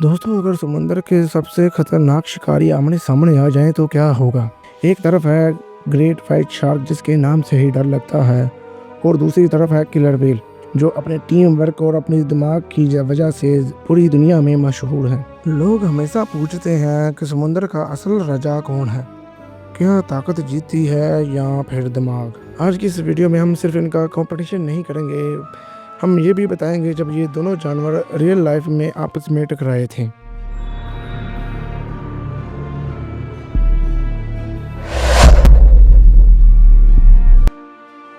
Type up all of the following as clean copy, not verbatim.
दोस्तों, अगर समुंदर के सबसे खतरनाक शिकारी आमने सामने आ जाएं तो क्या होगा। एक तरफ है ग्रेट वाइट शार्क जिसके नाम से ही डर लगता है, और दूसरी तरफ है किलर व्हेल जो अपने टीम वर्क और अपने दिमाग की वजह से पूरी दुनिया में मशहूर है। लोग हमेशा पूछते हैं कि समुंदर का असल राजा कौन है, क्या ताकत जीतती है या फिर दिमाग। आज की इस वीडियो में हम सिर्फ इनका कंपटीशन नहीं करेंगे, हम ये भी बताएंगे जब ये दोनों जानवर रियल लाइफ में आपस में टकराए थे।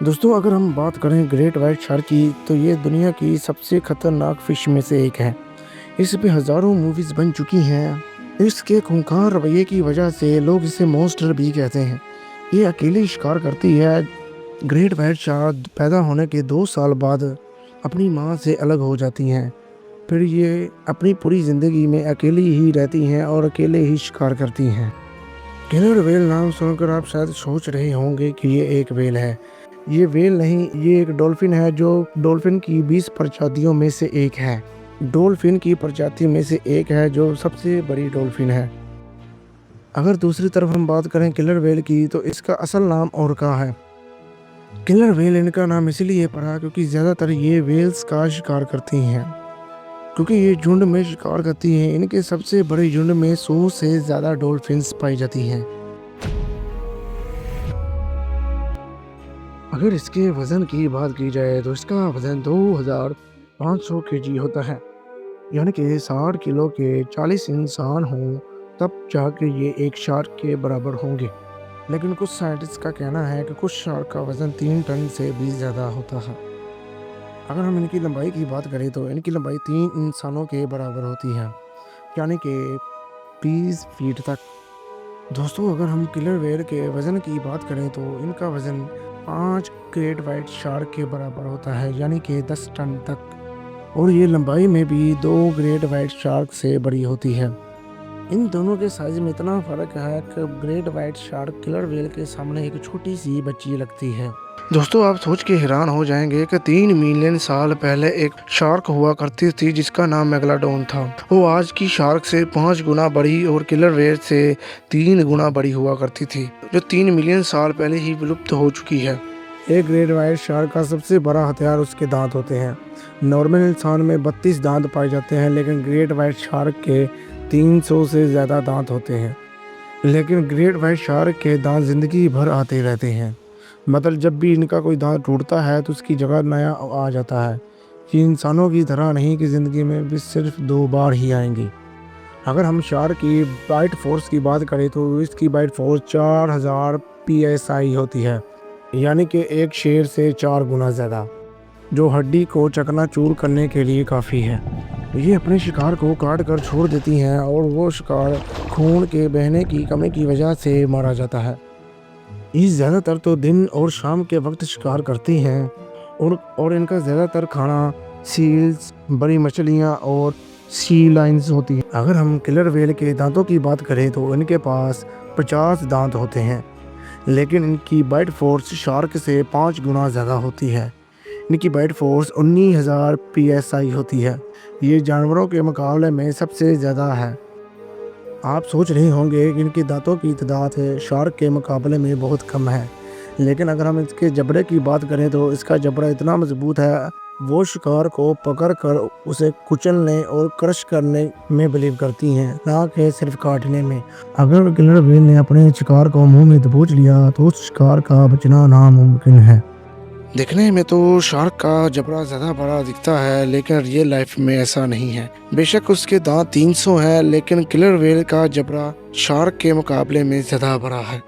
दोस्तों, अगर हम बात करें ग्रेट वाइट शार्क की तो ये दुनिया की सबसे खतरनाक फिश में से एक है। इस पे हज़ारों मूवीज़ बन चुकी हैं। इसके खूंखार रवैये की वजह से लोग इसे मॉन्स्टर भी कहते हैं। ये अकेले शिकार करती है। ग्रेट वाइट शार्क पैदा होने के 2 साल बाद अपनी माँ से अलग हो जाती हैं। फिर ये अपनी पूरी ज़िंदगी में अकेली ही रहती हैं और अकेले ही शिकार करती हैं। किलर व्हेल नाम सुनकर आप शायद सोच रहे होंगे कि ये एक व्हेल है। ये व्हेल नहीं, ये एक डॉल्फिन है जो डॉल्फिन की 20 प्रजातियों में से एक है। डॉल्फिन की प्रजाति में से एक है जो सबसे बड़ी डॉल्फिन है। अगर दूसरी तरफ हम बात करें किलर व्हेल की तो इसका असल नाम ओरका है। किलर व्हेल इनका नाम इसलिए पड़ा क्योंकि ज़्यादातर ये व्हेल्स का शिकार करती हैं। क्योंकि ये झुंड में शिकार करती हैं, इनके सबसे बड़े झुंड में 100 से ज़्यादा डॉल्फिन्स पाई जाती हैं। अगर इसके वज़न की बात की जाए तो इसका वज़न 2500 केजी होता है, यानी कि 60 किलो के 40 इंसान हों तब जाके ये एक शार्क के बराबर होंगे। लेकिन कुछ साइंटिस्ट का कहना है कि कुछ शार्क का वज़न 3 टन से भी ज़्यादा होता है। अगर हम इनकी लंबाई की बात करें तो इनकी लंबाई 3 इंसानों के बराबर होती है, यानी कि 20 फीट तक। दोस्तों, अगर हम किलर व्हेल के वज़न की बात करें तो इनका वज़न 5 ग्रेट वाइट शार्क के बराबर होता है, यानी कि 10 टन तक। और ये लंबाई में भी 2 ग्रेट वाइट शार्क से बड़ी होती है। इन दोनों के साइज में इतना फ़र्क है कि great white shark killer whale के सामने एक छोटी सी बच्ची लगती है। दोस्तों, आप सोच के हैरान हो जाएंगे कि 3 मिलियन साल पहले एक शार्क हुआ करती थी जिसका नाम मेगालोडॉन था। वो आज की शार्क से 5 गुना बड़ी और किलर व्हेल से 3 गुना बड़ी हुआ करती थी, जो 3 मिलियन साल पहले ही विलुप्त हो चुकी है। एक ग्रेट वाइट शार्क का सबसे बड़ा हथियार उसके दांत होते हैं। नॉर्मल इंसान में 32 दांत पाए जाते हैं, लेकिन ग्रेट वाइट शार्क के 300 से ज़्यादा दांत होते हैं। लेकिन ग्रेट वाइट शार्क के दांत ज़िंदगी भर आते रहते हैं, मतलब जब भी इनका कोई दांत टूटता है तो उसकी जगह नया आ जाता है। ये इंसानों की तरह नहीं कि ज़िंदगी में भी सिर्फ 2 बार ही आएंगी। अगर हम शार्क की बाइट फोर्स की बात करें तो इसकी बाइट फोर्स 4000 PSI होती है, यानी कि एक शेर से 4 गुना ज़्यादा, जो हड्डी को चकनाचूर करने के लिए काफ़ी है। ये अपने शिकार को काट कर छोड़ देती हैं और वो शिकार खून के बहने की कमी की वजह से मारा जाता है। ये ज़्यादातर तो दिन और शाम के वक्त शिकार करती हैं और इनका ज़्यादातर खाना सील्स, बड़ी मछलियाँ और सी लाइन्स होती हैं। अगर हम किलर व्हेल के दांतों की बात करें तो इनके पास 50 दांत होते हैं, लेकिन इनकी बाइट फोर्स शार्क से 5 गुना ज़्यादा होती है। इनकी बाइट फोर्स 19,000 PSI होती है। ये जानवरों के मुकाबले में सबसे ज़्यादा है। आप सोच रहे होंगे कि इनके दांतों की तादाद शार्क के मुकाबले में बहुत कम है, लेकिन अगर हम इसके जबड़े की बात करें तो इसका जबड़ा इतना मजबूत है, वो शिकार को पकड़कर उसे कुचलने और क्रश करने में बिलीव करती हैं, ना कि सिर्फ काटने में। अगर किलर व्हेल ने अपने शिकार को मुंह में दबोच लिया तो उस शिकार का बचना नामुमकिन है। दिखने में तो शार्क का जबड़ा ज़्यादा बड़ा दिखता है, लेकिन रियल लाइफ में ऐसा नहीं है। बेशक उसके दांत 300 हैं, लेकिन किलर व्हेल का जबड़ा शार्क के मुकाबले में ज़्यादा बड़ा है।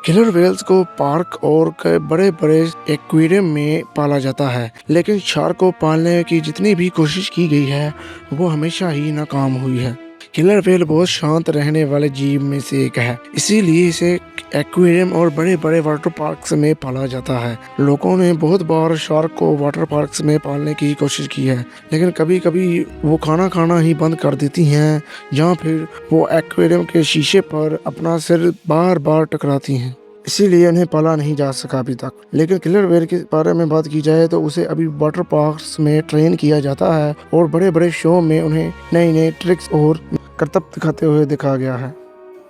किलर व्हेल्स को पार्क और बड़े बड़े एक्वेरियम में पाला जाता है, लेकिन शार्क को पालने की जितनी भी कोशिश की गई है वो हमेशा ही नाकाम हुई है। किलर व्हेल बहुत शांत रहने वाले जीव में से एक है, इसीलिए इसे एक्वेरियम और बड़े बड़े वाटर पार्क्स में पाला जाता है। लोगों ने बहुत बार शार्क को वाटर पार्क्स में पालने की कोशिश की है, लेकिन कभी कभी वो खाना खाना ही बंद कर देती हैं, या फिर वो एक्वेरियम के शीशे पर अपना सिर बार बार टकराती हैं। اسی لیے انہیں پالا نہیں جا سکا ابھی تک۔ لیکن کلر ویل کے بارے میں بات کی جائے تو اسے ابھی واٹر پارکس میں ٹرین کیا جاتا ہے اور بڑے بڑے شو میں انہیں نئے نئے ٹرکس اور کرتب دکھاتے ہوئے دکھا گیا ہے۔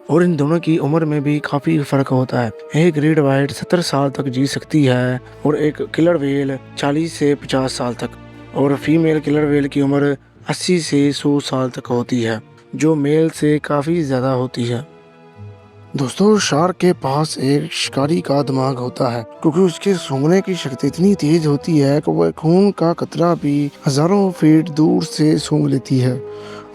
اور ان دونوں کی عمر میں بھی کافی فرق ہوتا ہے۔ ایک گریٹ وائٹ 70 سال تک جی سکتی ہے اور ایک کلر ویل 40 سے 50 سال تک، اور فیمیل کلر ویل کی عمر 80 سے 100 سال تک ہوتی ہے، جو میل سے کافی زیادہ ہوتی ہے۔ دوستو، شارک کے پاس ایک شکاری کا دماغ ہوتا ہے، کیونکہ اس کے سونگھنے کی شکتی اتنی تیز ہوتی ہے کہ وہ خون کا قطرہ بھی ہزاروں فیٹ دور سے سونگھ لیتی ہے۔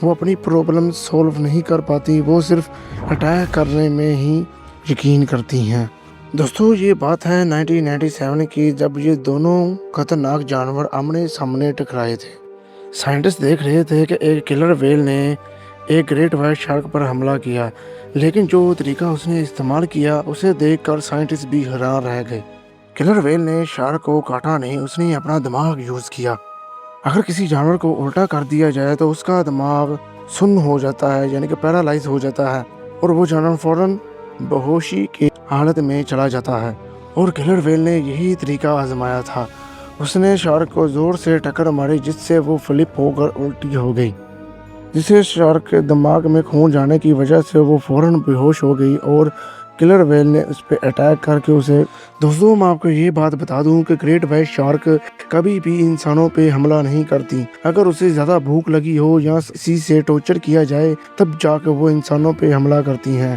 وہ اپنی پرابلم سولو نہیں کر پاتی، وہ صرف اٹیک کرنے میں ہی یقین کرتی ہیں۔ دوستو، یہ بات ہے 1997 کی، جب یہ دونوں خطرناک جانور آمنے سامنے ٹکرائے تھے۔ سائنٹسٹ دیکھ رہے تھے کہ ایک کلر ویل نے ایک گریٹ وائٹ شارک پر حملہ کیا، لیکن جو طریقہ اس نے استعمال کیا اسے دیکھ کر سائنٹسٹ بھی حیران رہ گئے۔ کلر ویل نے شارک کو کاٹا نہیں، اس نے اپنا دماغ یوز کیا۔ اگر کسی جانور کو الٹا کر دیا جائے تو اس کا دماغ سن ہو جاتا ہے، یعنی کہ پیرالائز ہو جاتا ہے، اور وہ جانور فوراً بہوشی کی حالت میں چلا جاتا ہے۔ اور کلر ویل نے یہی طریقہ آزمایا تھا۔ اس نے شارک کو زور سے ٹکر ماری، جس سے وہ فلپ ہو کر الٹی ہو گئی، جسے شارک کے دماغ میں خون جانے کی وجہ سے وہ فوراً بے ہوش ہو گئی، اور کلر ویل نے اس پہ اٹیک کر کے اسے۔ دوستوں، میں آپ کو یہ بات بتا دوں کہ گریٹ وائٹ شارک کبھی بھی انسانوں پہ حملہ نہیں کرتی۔ اگر اسے زیادہ بھوک لگی ہو یا کسی سے ٹارچر کیا جائے تب جا کے وہ انسانوں پہ حملہ کرتی ہیں،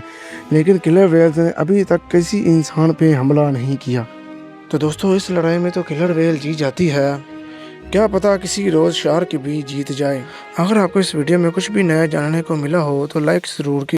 لیکن کلر ویلز نے ابھی تک کسی انسان پہ حملہ نہیں کیا۔ تو دوستوں، اس لڑائی میں تو کلر ویل جیت جاتی ہے، کیا پتا کسی روز شارک بھی جیت جائے۔ اگر آپ کو اس ویڈیو میں کچھ بھی نیا جاننے کو ملا ہو تو لائک ضرور کیجیے۔